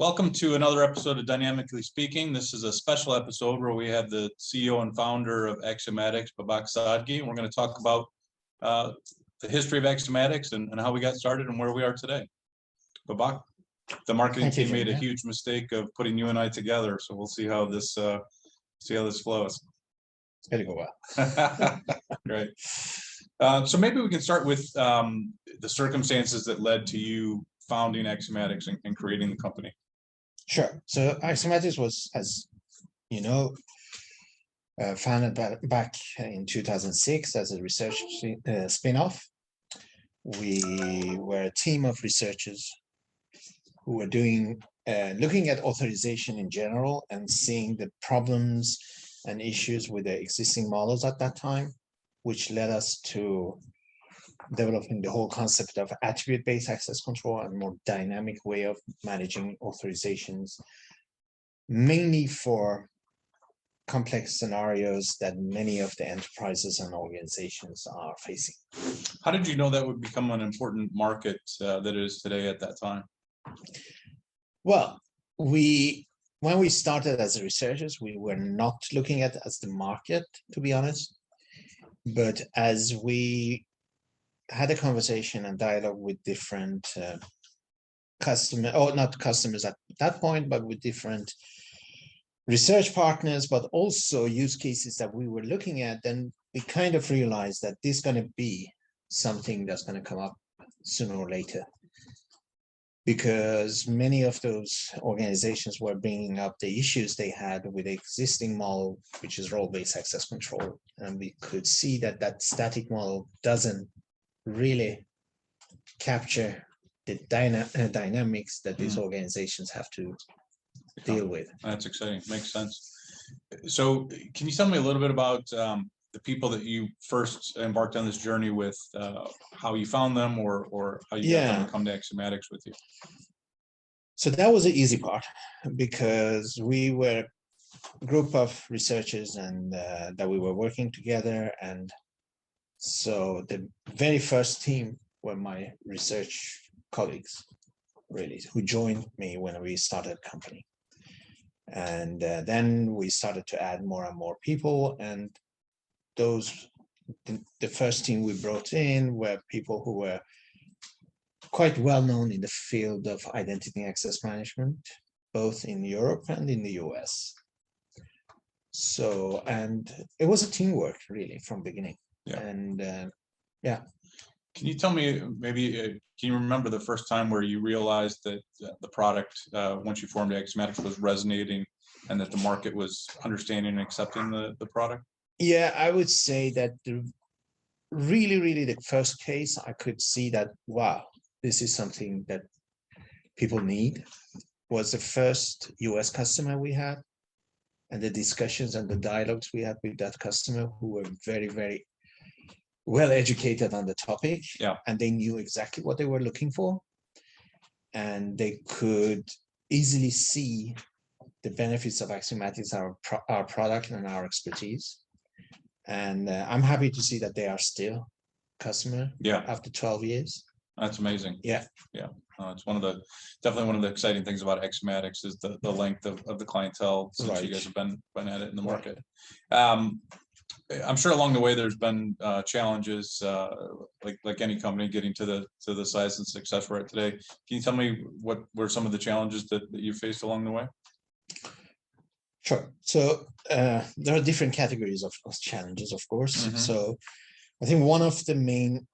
Welcome to another episode of Dynamically Speaking. This is a special episode where we have the CEO and founder of Axiomatics, Babak Sadighi, and we're going to talk about the history of Axiomatics and how we got started and where we are today. Babak, the marketing team made a huge mistake of putting you and I together, so we'll see how this flows. It's going to go well. Great. So maybe we can start with the circumstances that led to you founding Axiomatics and creating the company. Sure. So Axiomatics was, as you know, founded back in 2006 as a research spin-off. We were a team of researchers who were doing looking at authorization in general and seeing the problems and issues with the existing models at that time, which led us to developing the whole concept of attribute-based access control and more dynamic way of managing authorizations, mainly for complex scenarios that many of the enterprises and organizations are facing. How did you know that would become an important market that it is today at that time? Well, when we started as researchers, we were not looking at it as the market, to be honest. But as we had a conversation and dialogue with different customers, or not customers at that point, but with different research partners, but also use cases that we were looking at, then we kind of realized that this is going to be something that's going to come up sooner or later. Because many of those organizations were bringing up the issues they had with the existing model, which is role-based access control. And we could see that that static model doesn't really capture the dynamics that these organizations have to deal with. That's exciting. Makes sense. So can you tell me a little bit about the people that you first embarked on this journey with, how you found them or how you got them to come to Axiomatics with you? So that was the easy part, because we were a group of researchers and that we were working together. And so the very first team were my research colleagues, really, who joined me when we started the company. And then we started to add more and more people, and the first team we brought in were people who were quite well known in the field of identity and access management, both in Europe and in the US. So, and it was a teamwork really from beginning. Yeah. And Can you tell me, maybe, can you remember the first time where you realized that the product, once you formed Axiomatics, was resonating and that the market was understanding and accepting the product? Yeah, I would say that really the first case I could see that, wow, this is something that people need, was the first US customer we had, and the discussions and the dialogues we had with that customer, who were very well educated on the topic. Yeah. And they knew exactly what they were looking for, and they could easily see the benefits of Axiomatics, our product and our expertise. And I'm happy to see that they are still customer after 12 years. That's amazing. Yeah. It's definitely one of the exciting things about Axiomatics is the length of the clientele since you guys have been at it in the market. I'm sure along the way there's been challenges, like any company, getting to the size and success we're at today. Can you tell me what were some of the challenges that you faced along the way? Sure. So there are different categories of challenges, of course. So I think one of the main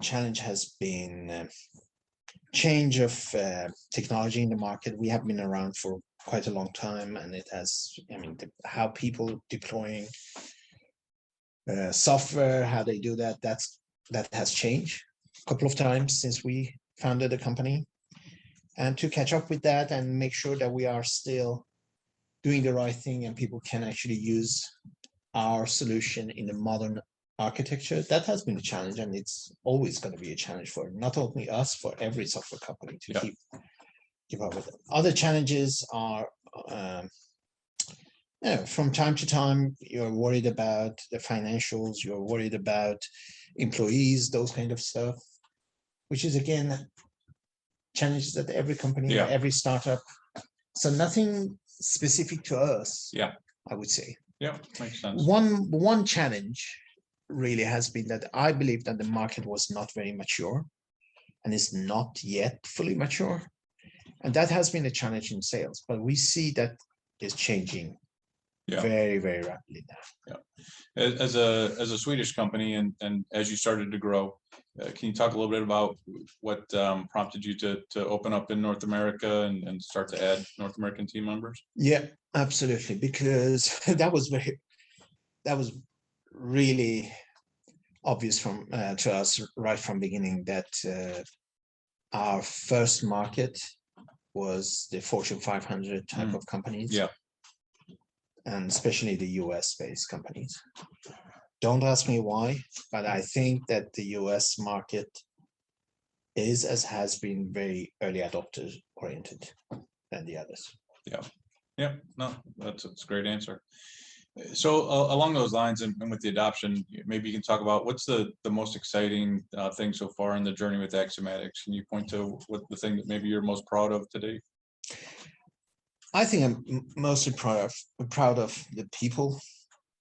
challenge has been change of technology in the market. We have been around for quite a long time, and it has, how people deploying software, how they do that, that has changed a couple of times since we founded the company. And to catch up with that and make sure that we are still doing the right thing and people can actually use our solution in the modern architecture, that has been a challenge, and it's always going to be a challenge for not only us, for every software company to keep up with it. Other challenges are from time to time, you're worried about the financials, you're worried about employees, those kind of stuff, which is again challenges that every company, every startup So nothing specific to us. Yeah. I would say. Yeah, makes sense. One challenge really has been that I believe that the market was not very mature and is not yet fully mature. And that has been a challenge in sales, but we see that is changing very, very rapidly now. Yeah. As a Swedish company and as you started to grow, can you talk a little bit about what prompted you to open up in North America and start to add North American team members? Yeah, absolutely. Because that was really obvious to us right from beginning that our first market was the Fortune 500 type of companies. Yeah. And especially the US based companies. Don't ask me why, but I think that the US market has been very early adopter oriented than the others. Yeah. Yeah. No, that's a great answer. So along those lines and with the adoption, maybe you can talk about what's the most exciting thing so far in the journey with Axiomatics. Can you point to what the thing that maybe you're most proud of today? I think I'm mostly proud of the people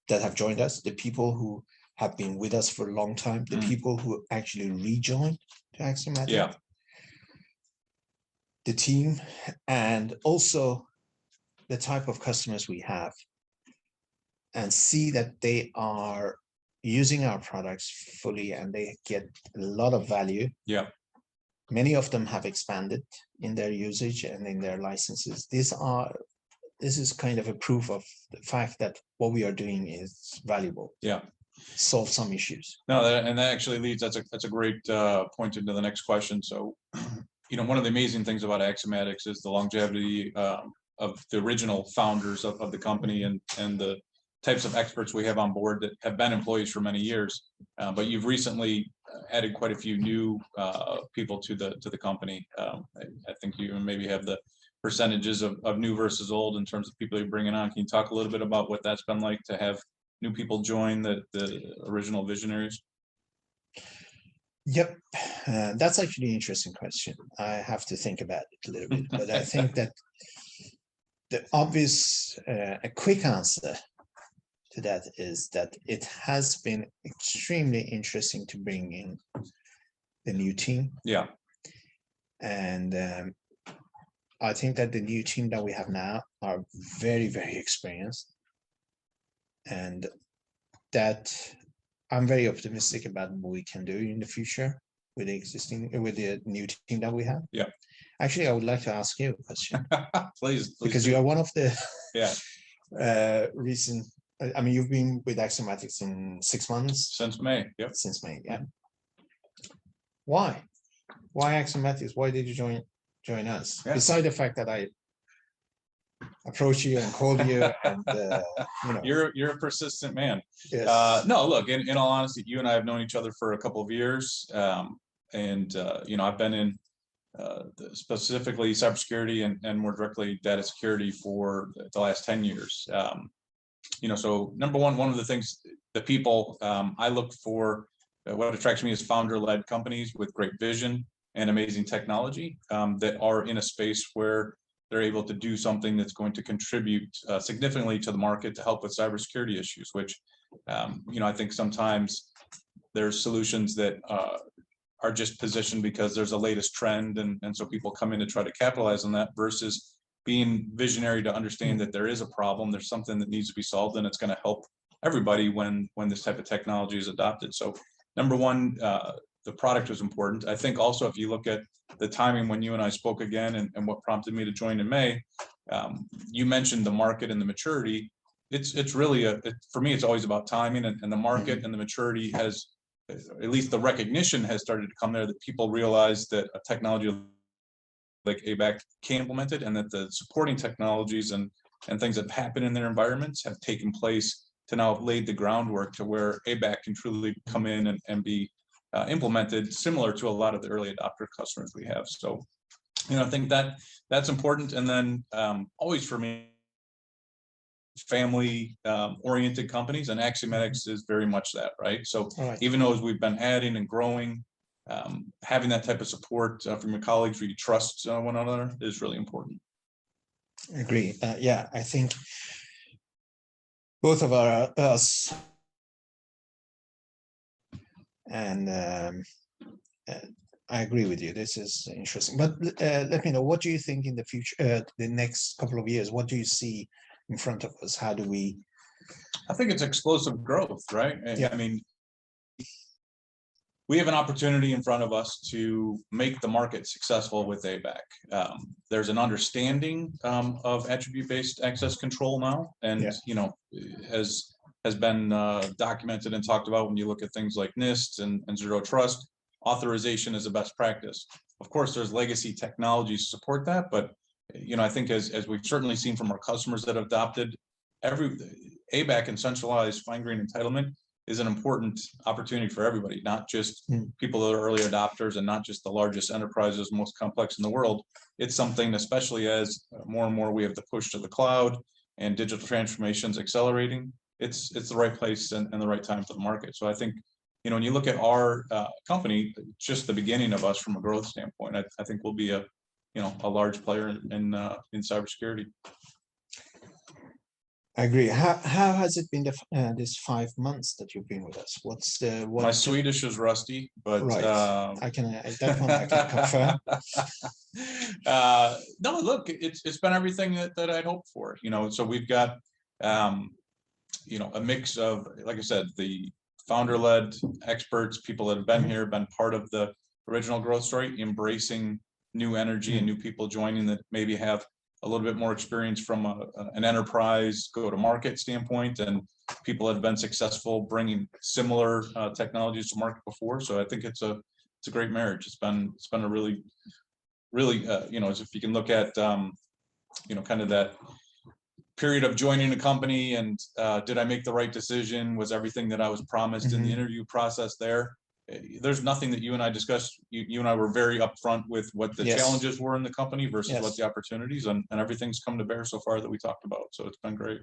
that have joined us, the people who have been with us for a long time, the people who actually rejoined to Axiomatics, yeah, the team, and also the type of customers we have, and see that they are using our products fully and they get a lot of value. Yeah. Many of them have expanded in their usage and in their licenses. This is kind of a proof of the fact that what we are doing is valuable. Yeah. Solve some issues. No, that actually leads, that's a great point into the next question. So, one of the amazing things about Axiomatics is the longevity of the original founders of the company and the types of experts we have on board that have been employees for many years. But you've recently added quite a few new people to the company. I think you maybe have the percentages of new versus old in terms of people you're bringing on. Can you talk a little bit about what that's been like to have new people join the original visionaries? Yep, that's actually an interesting question. I have to think about it a little bit, but I think that the obvious, a quick answer to that is that it has been extremely interesting to bring in the new team. Yeah. And I think that the new team that we have now are very, very experienced. And that I'm very optimistic about what we can do in the future with the new team that we have. Yeah. Actually, I would like to ask you a question. Please because do. you are one of the recent. I mean, you've been with Axiomatics in 6 months. Since May. Yep. Since May. Yeah. Why Axiomatics? Why did you join us? Yeah. Besides the fact that I approached you and called you, and you're a persistent man. Yes. No, look, in all honesty, you and I have known each other for a couple of years, and I've been in specifically cybersecurity and more directly data security for the last 10 years. So number one of the things, the people I look for, what attracts me is founder-led companies with great vision and amazing technology that are in a space where they're able to do something that's going to contribute significantly to the market to help with cybersecurity issues, which, I think sometimes there's solutions that are just positioned because there's a latest trend. And so people come in to try to capitalize on that versus being visionary to understand that there is a problem, there's something that needs to be solved, and it's going to help everybody when this type of technology is adopted. So number one, the product was important. I think also if you look at the timing when you and I spoke again and what prompted me to join in May, you mentioned the market and the maturity. It's really for me, it's always about timing, and the market and the maturity has, at least the recognition has started to come there, that people realize that a technology like ABAC can implement it, and that the supporting technologies and things that happen in their environments have taken place to now have laid the groundwork to where ABAC can truly come in and be implemented similar to a lot of the early adopter customers we have. So, I think that's important. And then always for me, family oriented companies, and Axiomatics is very much that, right? So even though as we've been adding and growing, having that type of support from your colleagues where you trust one another is really important. Agree. Yeah, I think both of us and I agree with you. This is interesting. But let me know, what do you think in the future, the next couple of years? What do you see in front of us? How do we? I think it's explosive growth, right? Yeah. I mean, we have an opportunity in front of us to make the market successful with ABAC. There's an understanding of attribute-based access control now, and has been documented and talked about when you look at things like NIST and zero trust. Authorization is a best practice. Of course, there's legacy technologies to support that, but I think as we've certainly seen from our customers that have adopted ABAC and centralized fine-grained entitlement is an important opportunity for everybody, not just people that are early adopters and not just the largest enterprises, most complex in the world. It's something, especially as more and more we have the push to the cloud and digital transformations accelerating, it's the right place and the right time for the market. So I think, when you look at our company, just the beginning of us from a growth standpoint, I think we'll be a large player in cybersecurity. I agree. How has it been this 5 months that you've been with us? My Swedish is rusty, but right. I can confirm. No, look, it's been everything that I'd hoped for. So we've got a mix of, like I said, the founder-led experts, people that have been here, been part of the original growth story, embracing new energy and new people joining that maybe have a little bit more experience from an enterprise go-to-market standpoint, and people that have been successful bringing similar technologies to market before. So I think it's a great marriage. It's been a really, as if you can look at kind of that period of joining a company and did I make the right decision? Was everything that I was promised in the interview process there? There's nothing that you and I discussed. You and I were very upfront with what the challenges were in the company versus what the opportunities, and everything's come to bear so far that we talked about. So it's been great.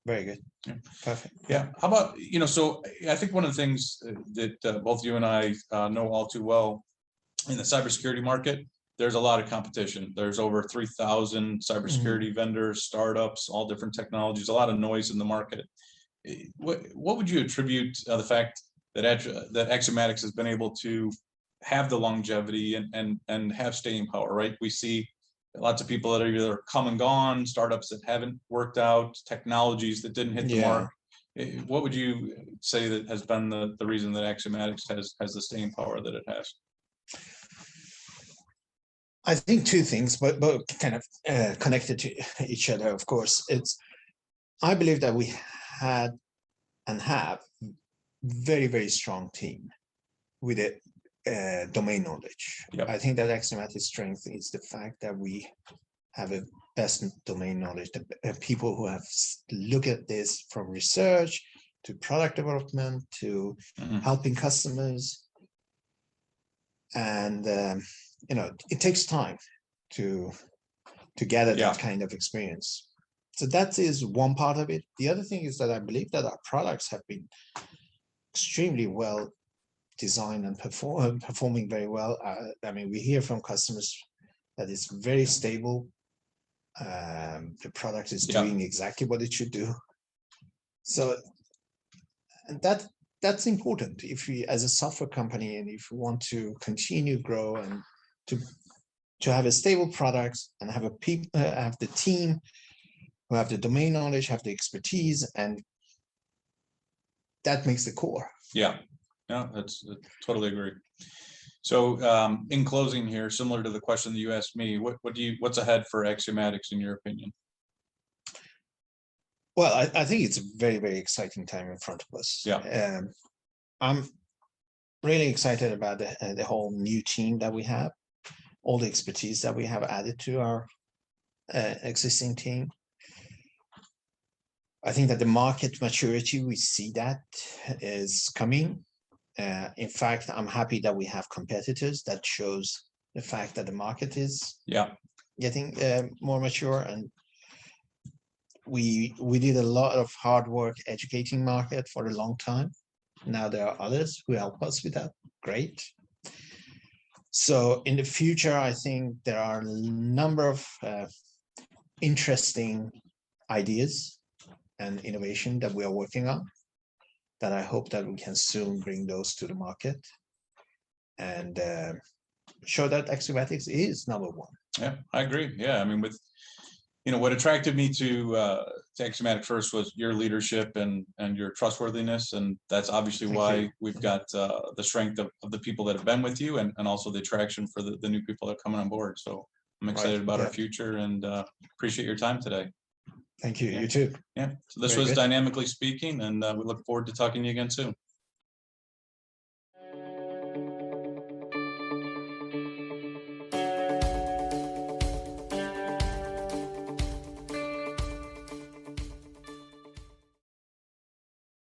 Very good. Yeah. Perfect. Yeah. How about, so I think one of the things that both you and I know all too well in the cybersecurity market, there's a lot of competition. There's over 3,000 cybersecurity vendors, startups, all different technologies, a lot of noise in the market. What would you attribute the fact that Axiomatics has been able to have the longevity and have staying power, right? We see lots of people that are either come and gone, startups that haven't worked out, technologies that didn't hit the mark. What would you say that has been the reason that Axiomatics has the staying power that it has? I think two things, but kind of connected to each other, of course. I believe that we had and have very, very strong team with a domain knowledge. Yep. I think that Axiomatics' strength is the fact that we have a best domain knowledge, the people who have looked at this from research to product development to helping customers. And it takes time to gather that kind of experience. So that is one part of it. The other thing is that I believe that our products have been extremely well designed and performing very well. I mean, we hear from customers that it's very stable. The product is doing exactly what it should do. So that's important if we, as a software company, and if we want to continue grow and to have a stable product and have have the team who have the domain knowledge, have the expertise, and that makes the core. Yeah, that's totally agree. So in closing here, similar to the question that you asked me, what's ahead for Axiomatics in your opinion? Well, I think it's a very, very exciting time in front of us. Yeah. I'm really excited about the whole new team that we have, all the expertise that we have added to our existing team. I think that the market maturity, we see that is coming. In fact, I'm happy that we have competitors. That shows the fact that the market is getting more mature, and we did a lot of hard work educating market for a long time. Now there are others who help us with that. Great. So in the future, I think there are a number of interesting ideas and innovation that we are working on, that I hope that we can soon bring those to the market and show that Axiomatics is number one. Yeah, I agree. Yeah, I mean, with what attracted me to Axiomatics first was your leadership and your trustworthiness, and that's obviously why we've got the strength of the people that have been with you, and also the attraction for the new people that are coming on board. So I'm excited about our future, and appreciate your time today. Thank you. You too. Yeah. So this Very was good. Dynamically Speaking, and we look forward to talking to you again soon.